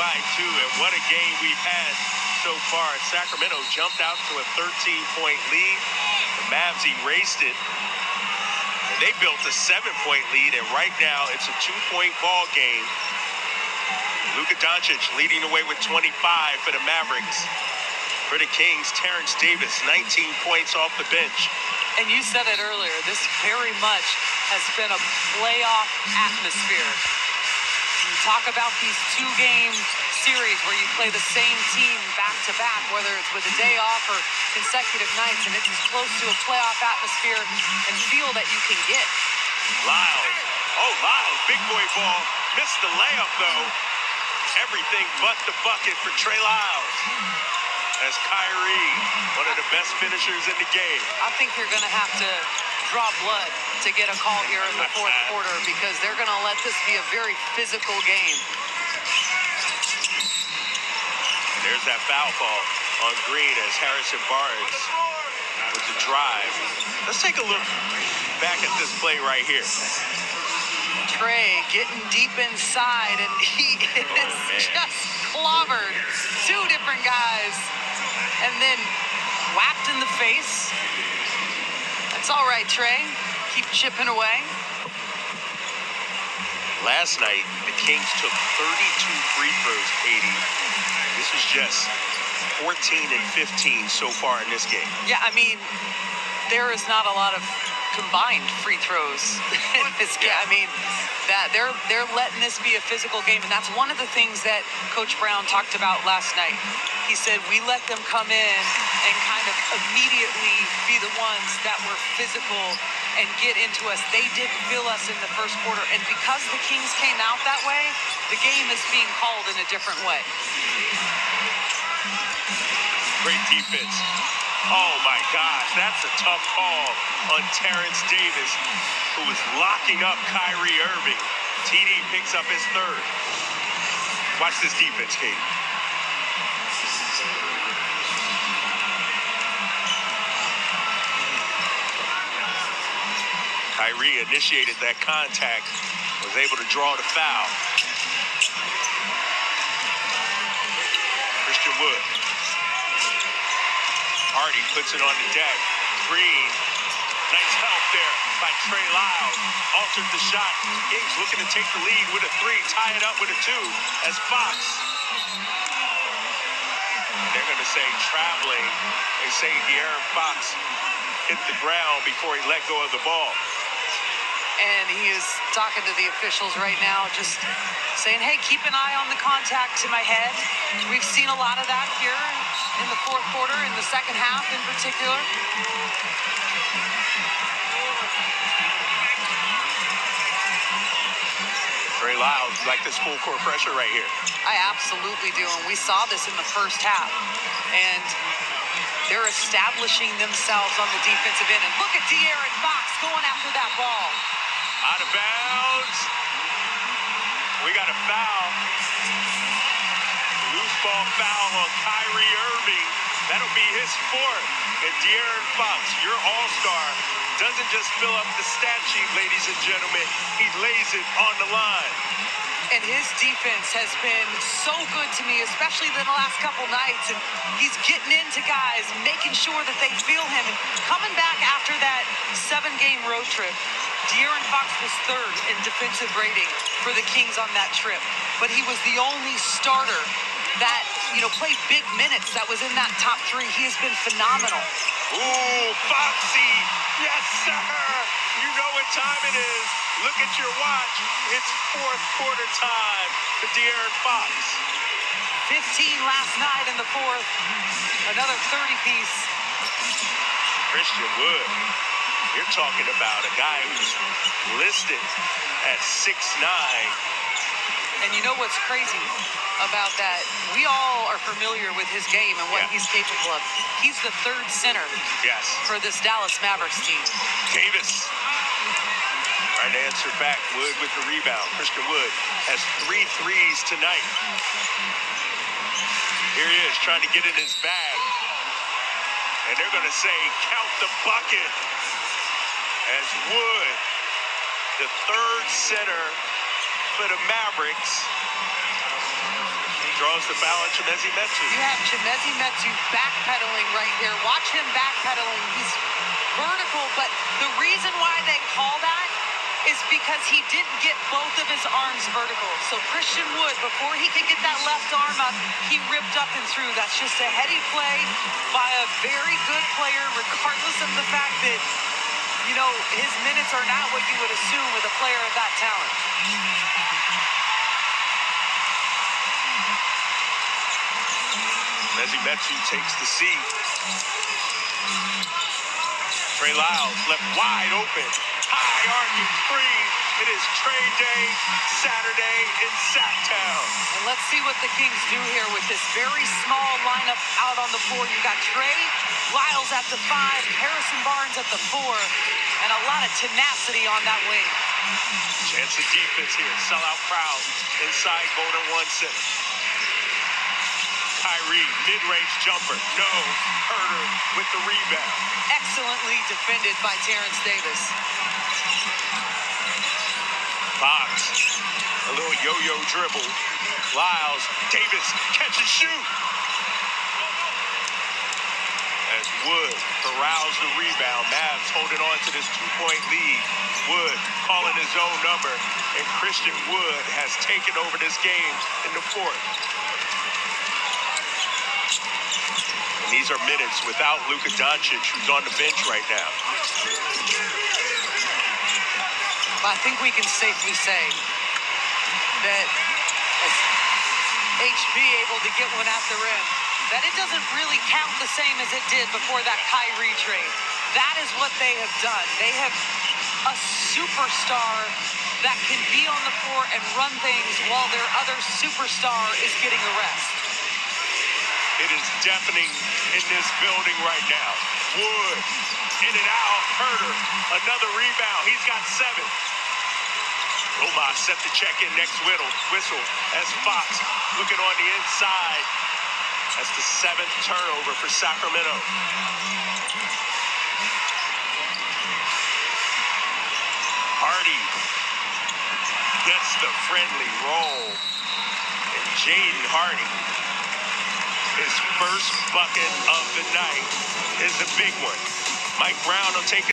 by 2, and what a game we've had so far. Sacramento jumped out to a 13-point lead. The Mavs erased it, and they built a 7-point lead, and right now it's a 2-point ball game. Luka Doncic leading the way with 25 for the Mavericks. For the Kings, Terrence Davis, 19 points off the bench. And you said it earlier, this very much has been a playoff atmosphere. You talk about these 2-game series where you play the same team back-to-back, whether it's with a day off or consecutive nights, and it's as close to a playoff atmosphere and feel that you can get. Lyles. Oh, Lyles, big boy ball. Missed the layup, though. Everything but the bucket for Trey Lyles. As Kyrie, one of the best finishers in the game. I think you're going to have to draw blood to get a call here in the fourth quarter, because they're going to let this be a very physical game. And there's that foul ball on Green as Harrison Barnes with the drive. Let's take a look back at this play right here. Trey getting deep inside, and he is just clobbered 2 different guys and then whacked in the face. That's all right, Trey. Keep chipping away. Last night, the Kings took 32 free throws, 80. This is just 14 and 15 so far in this game. Yeah, I mean, there is not a lot of combined free throws in this game. I mean, that they're letting this be a physical game, and that's one of the things that Coach Brown talked about last night. He said we let them come in and kind of immediately be the ones that were physical and get into us. They didn't feel us in the first quarter, and because the Kings came out that way, the game is being called in a different way. Great defense. Oh my gosh, that's a tough call on Terrence Davis, who was locking up Kyrie Irving. TD picks up his 3rd. Watch this defense, Kate. Kyrie initiated that contact, was able to draw the foul. Christian Wood. Hardy puts it on the deck. Green. Nice help there by Trey Lyles. Altered the shot. Kings looking to take the lead with a 3. Tie it up with a 2 as Fox. They're going to say traveling. They say De'Aaron Fox hit the ground before he let go of the ball. And he is talking to the officials right now, just saying, hey, keep an eye on the contact to my head. We've seen a lot of that here in the fourth quarter, in the second half in particular. Trey Lyles, like this full court pressure right here. I absolutely do, and we saw this in the first half. And they're establishing themselves on the defensive end. And look at De'Aaron Fox going after that ball. Out of bounds. We got a foul. Loose ball foul on Kyrie Irving. That'll be his 4th. And De'Aaron Fox, your all-star, doesn't just fill up the stat sheet, ladies and gentlemen. He lays it on the line. And his defense has been so good to me, especially the last couple nights. And he's getting into guys, making sure that they feel him. And coming back after that 7-game road trip, De'Aaron Fox was 3rd in defensive rating for the Kings on that trip. But he was the only starter that, played big minutes that was in that top 3. He has been phenomenal. Ooh, Foxy. Yes, sir. You know what time it is. Look at your watch. It's fourth quarter time for De'Aaron Fox. 15 last night in the fourth. Another 30-piece. Christian Wood. You're talking about a guy who's listed at 6'9". And you know what's crazy about that? We all are familiar with his game and what he's capable of. He's the 3rd center for this Dallas Mavericks team. Davis trying to answer back. Wood with the rebound. Christian Wood has 3 threes tonight. Here he is trying to get in his bag. And they're going to say, count the bucket. As Wood, the 3rd center for the Mavericks, draws the foul on Chimezie Metu. You have Chimezie Metu backpedaling right here. Watch him backpedaling. He's vertical, but the reason why they call that is because he didn't get both of his arms vertical. So Christian Wood, before he could get that left arm up, he ripped up and through. That's just a heady play by a very good player, regardless of the fact that, you know, his minutes are not what you would assume with a player of that talent. Chimezie Metu takes the seat. Trey Lyles left wide open. High arcing three. It is trade day Saturday in Sacktown. And let's see what the Kings do here with this very small lineup out on the floor. You got Trey Lyles at the 5, Harrison Barnes at the 4, and a lot of tenacity on that wing. Chance of defense here. Sellout crowd inside Golden 1 center. Kyrie, mid-range jumper. No. Herter with the rebound. Excellently defended by Terrence Davis. Fox, a little yo-yo dribble. Lyles, Davis, catch and shoot. As Wood corrals the rebound. Mavs holding on to this 2-point lead. Wood calling his own number, and Christian Wood has taken over this game in the fourth. And these are minutes without Luka Doncic, who's on the bench right now. I think we can safely say that as HB able to get one at the rim, that it doesn't really count the same as it did before that Kyrie trade. That is what they have done. They have a superstar that can be on the floor and run things while their other superstar is getting a rest. It is deafening in this building right now. Wood, in and out, Herter, another rebound. He's got 7. Roma set to check in next whistle as Fox looking on the inside. That's the 7th turnover for Sacramento. Hardy gets the friendly roll. And Jaden Hardy, his first bucket of the night, is a big one. Mike Brown will take it.